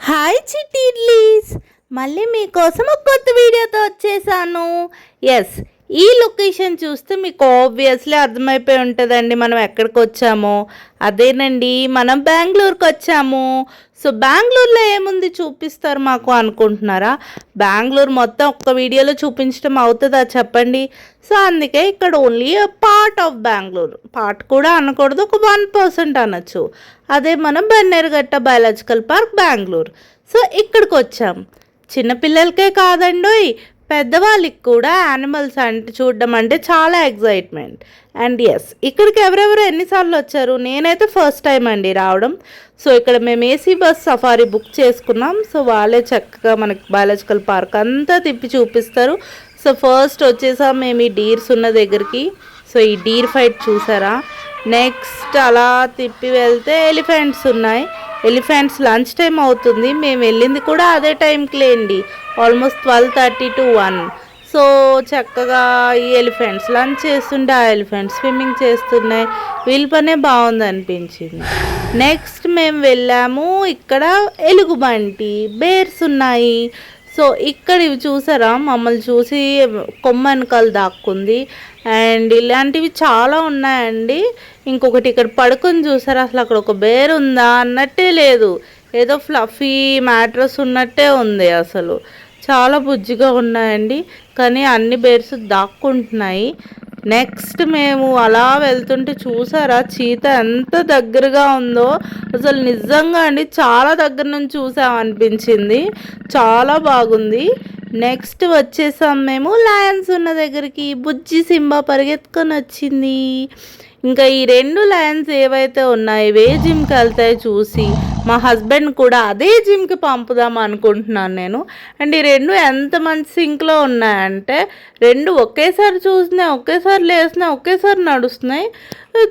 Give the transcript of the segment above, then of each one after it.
Hi చిట్టీడ్లీస్, మళ్ళీ మీకోసం ఒక కొత్త వీడియోతో వచ్చేసాను. ఎస్, ఈ లొకేషన్ చూస్తే మీకు ఆబ్వియస్లీ అర్థమైపోయి ఉంటుందండి మనం ఎక్కడికి వచ్చామో. అదేనండి, మనం బెంగళూరుకి వచ్చాము. సో బెంగళూరులో ఏముంది చూపిస్తారు మాకు అనుకుంటున్నారా? బెంగళూరు మొత్తం ఒక్క వీడియోలో చూపించడం అవుతుందా చెప్పండి? సో అందుకే ఇక్కడ only part of Bengaluru, part కూడా అనకూడదు, ఒక 1% అనొచ్చు. అదే మనం Bannerghatta biological park Bengaluru. So ఇక్కడికి వచ్చాం. చిన్నపిల్లలకే కాదండోయ్, పెద్దవాళ్ళకి కూడా యానిమల్స్ అంటే చూడడం అంటే చాలా ఎగ్జైట్మెంట్. అండ్ ఎస్, ఇక్కడికి ఎవరెవరు ఎన్నిసార్లు వచ్చారు? నేనైతే ఫస్ట్ టైం అండి రావడం. సో ఇక్కడ మేము ఏసీ బస్ సఫారీ బుక్ చేసుకున్నాం. సో వాళ్ళే చక్కగా మనకి బయాలజికల్ పార్క్ అంతా తిప్పి చూపిస్తారు. సో ఫస్ట్ వచ్చేసాం మేము ఈ డీర్స్ ఉన్న దగ్గరికి. సో ఈ డీర్ ఫైట్ చూసారా? నెక్స్ట్ అలా తిప్పి వెళ్తే ఎలిఫెంట్స్ ఉన్నాయి. ఎలిఫెంట్స్ లంచ్ టైం అవుతుంది, మేము వెళ్ళింది కూడా అదే టైంకి లేండి, ఆల్మోస్ట్ 12:30 to 1. సో చక్కగా ఈ ఎలిఫెంట్స్ లంచ్ చేస్తుంటే ఆ ఎలిఫెంట్స్ స్విమ్మింగ్ చేస్తున్నాయి. వీళ్ళ పనే బాగుంది అనిపించింది. నెక్స్ట్ మేము వెళ్ళాము, ఇక్కడ ఎలుగుబంటి, బేర్స్ ఉన్నాయి. సో ఇక్కడ ఇవి చూసారా, మమ్మల్ని చూసి కొమ్మ వెనకాల దాక్కుంది. అండ్ ఇలాంటివి చాలా ఉన్నాయండి. ఇంకొకటి ఇక్కడ పడుకొని చూసారా, అసలు అక్కడ ఒక బేర్ ఉందా అన్నట్టే లేదు, ఏదో ఫ్లఫీ మ్యాట్రస్ ఉన్నట్టే ఉంది. అసలు చాలా బుజ్జిగా ఉన్నాయండి, కానీ అన్ని బేర్స్ దాక్కుంటున్నాయి. నెక్స్ట్ మేము అలా వెళ్తుంటే చూసారా, చీత ఎంత దగ్గరగా ఉందో. అసలు నిజంగా అండి చాలా దగ్గర నుంచి చూసామనిపించింది, చాలా బాగుంది. నెక్స్ట్ వచ్చేసాం మేము లయన్స్ ఉన్న దగ్గరికి. బుజ్జి సింబా పరిగెత్తుకొని వచ్చింది. ఇంకా ఈ 2 లయన్స్ ఏవైతే ఉన్నాయో ఏ జిమ్కి వెళ్తాయో చూసి మా హస్బెండ్ కూడా అదే జిమ్కి పంపుదాం అనుకుంటున్నాను నేను. అండ్ ఈ 2 ఎంత మంచి సింక్లో ఉన్నాయంటే 2 ఒకేసారి చూసినాయి, ఒకేసారి లేస్తున్నాయి, ఒకేసారి నడుస్తున్నాయి.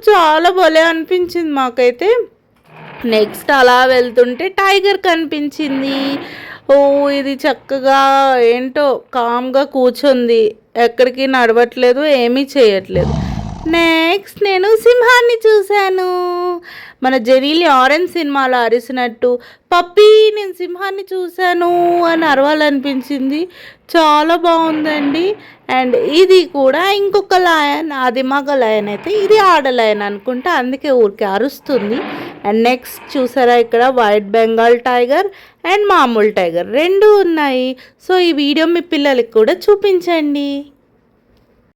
చాలా భలే అనిపించింది మాకైతే. నెక్స్ట్ అలా వెళ్తుంటే టైగర్ కనిపించింది. ఓ, ఇది చక్కగా ఏంటో కామ్గా కూర్చుంది, ఎక్కడికి నడవట్లేదు, ఏమీ చేయట్లేదు. నెక్స్ట్ నేను సింహాన్ని చూశాను. మన జెనీలి ఆరెంజ్ సినిమాలో అరిసినట్టు పప్పీ నేను సింహాన్ని చూశాను అని అరవాలనిపించింది. చాలా బాగుందండి. అండ్ ఇది కూడా ఇంకొక లయన్, అది మగ లయన్ అయితే ఇది ఆడ లయన్ అనుకుంటా, అందుకే ఊరికే అరుస్తుంది. అండ్ నెక్స్ట్ చూసారా, ఇక్కడ వైట్ బెంగాల్ టైగర్ అండ్ మామూలు టైగర్ 2 ఉన్నాయి. సో ఈ వీడియో మీ పిల్లలకి కూడా చూపించండి.